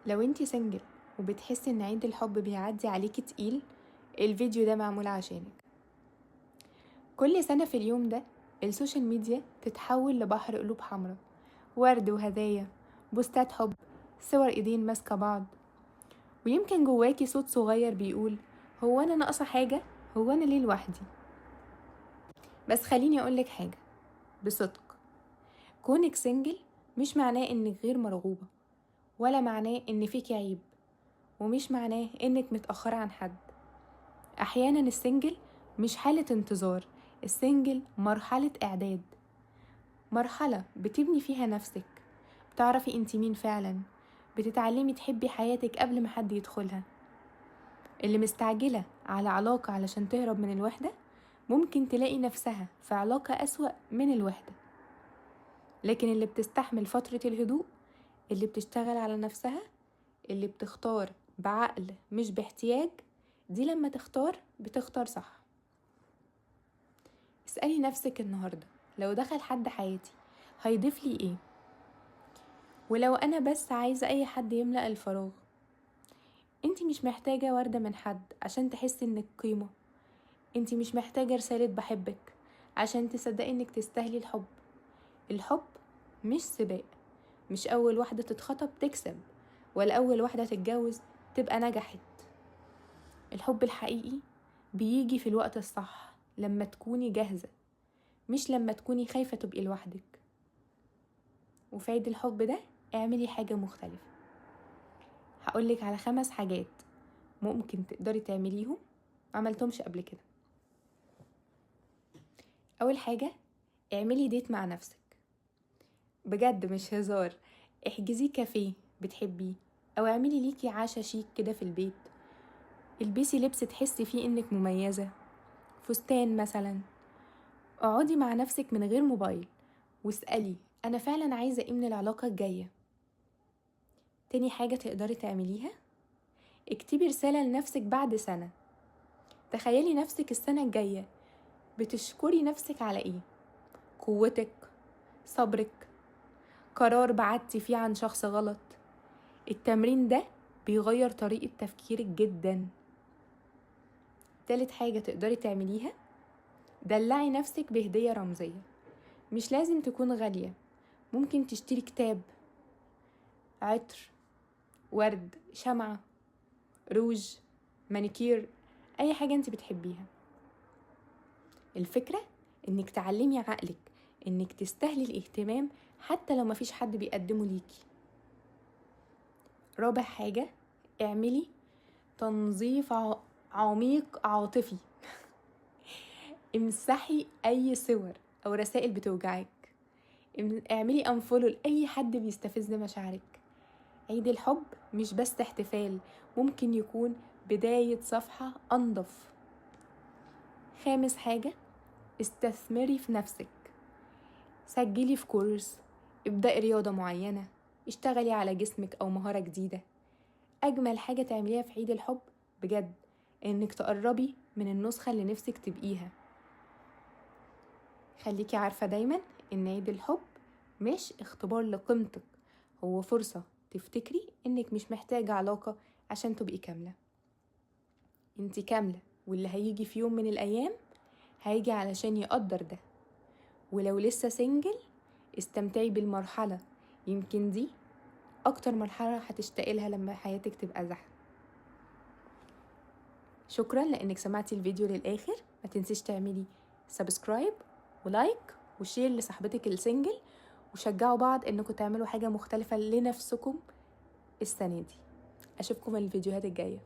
لو انتي سنجل وبتحسي ان عيد الحب بيعدي عليكي تقيل، الفيديو ده معمول عشانك. كل سنة في اليوم ده السوشيال ميديا تتحول لبحر قلوب حمراء، ورد وهدايا، بوستات حب، صور ايدين ماسكة بعض، ويمكن جواكي صوت صغير بيقول هو انا ناقصة حاجة؟ هو انا ليه لوحدي؟ بس خليني اقولك حاجة بصدق، كونك سنجل مش معناه انك غير مرغوبة، ولا معناه ان فيكي عيب، ومش معناه انك متأخرة عن حد. احيانا السنجل مش حالة انتظار، السنجل مرحلة اعداد، مرحلة بتبني فيها نفسك، بتعرفي انت مين فعلا، بتتعلمي تحبي حياتك قبل ما حد يدخلها. اللي مستعجلة على علاقة علشان تهرب من الوحدة ممكن تلاقي نفسها في علاقة أسوأ من الوحدة، لكن اللي بتستحمل فترة الهدوء، اللي بتشتغل على نفسها، اللي بتختار بعقل مش باحتياج، دي لما تختار بتختار صح. اسألي نفسك النهاردة، لو دخل حد حياتي هيضيف لي ايه؟ ولو انا بس عايزة اي حد يملأ الفراغ؟ انتي مش محتاجة وردة من حد عشان تحسي انك قيمة، انتي مش محتاجة رسالة بحبك عشان تصدقي انك تستاهلي الحب. الحب مش سباق، مش اول واحدة تتخطب تكسب، ولا اول واحدة تتجوز تبقى نجحت. الحب الحقيقي بيجي في الوقت الصح، لما تكوني جاهزة، مش لما تكوني خايفة تبقي لوحدك. وفي عيد الحب ده اعملي حاجة مختلفة. هقولك على 5 حاجات ممكن تقدري تعمليهم عملتهمش قبل كده. اول حاجة، اعملي ديت مع نفسك، بجد مش هزار. احجزي كافيه بتحبيه، او اعملي ليكي عشا شيك كده في البيت، البسي لبس تحسي فيه انك مميزة، فستان مثلا. اقعدي مع نفسك من غير موبايل واسألي انا فعلا عايزة ايه من العلاقة الجاية. تاني حاجة تقدري تعمليها، اكتبي رسالة لنفسك بعد سنة. تخيلي نفسك السنة الجاية بتشكري نفسك على ايه؟ قوتك، صبرك، قرار بعدتي فيه عن شخص غلط. التمرين ده بيغير طريقة تفكيرك جدا. تالت حاجة تقدري تعمليها، دلعي نفسك بهدية رمزية، مش لازم تكون غالية، ممكن تشتري كتاب، عطر، ورد، شمعة، روج، مانيكير، اي حاجة انت بتحبيها. الفكرة انك تعلمي عقلك انك تستاهلي الاهتمام حتى لو مفيش حد بيقدمه ليكي. رابع حاجة، اعملي تنظيف عميق عاطفي. امسحي اي صور او رسائل بتوجعك، اعملي انفولو لاي حد بيستفز مشاعرك. عيد الحب مش بس احتفال، ممكن يكون بداية صفحة انضف. خامس حاجة، استثمري في نفسك، سجلي في كورس، ابدأي رياضة معينة، اشتغلي على جسمك او مهارة جديدة. اجمل حاجة تعمليها في عيد الحب بجد انك تقربي من النسخة اللي نفسك تبقيها. خليكي عارفة دايما ان عيد الحب مش اختبار لقيمتك، هو فرصة تفتكري انك مش محتاجة علاقة عشان تبقي كاملة. انتي كاملة، واللي هيجي في يوم من الايام هيجي علشان يقدر ده. ولو لسه سنجل، استمتعي بالمرحلة، يمكن دي اكتر مرحلة هتشتاقي لها لما حياتك تبقى زحمة. شكرا لانك سمعتي الفيديو للاخر. ما تنسيش تعملي سبسكرايب ولايك وشير لصاحبتك السنجل، وشجعوا بعض انكم تعملوا حاجة مختلفة لنفسكم السنة دي. اشوفكم الفيديوهات الجاية.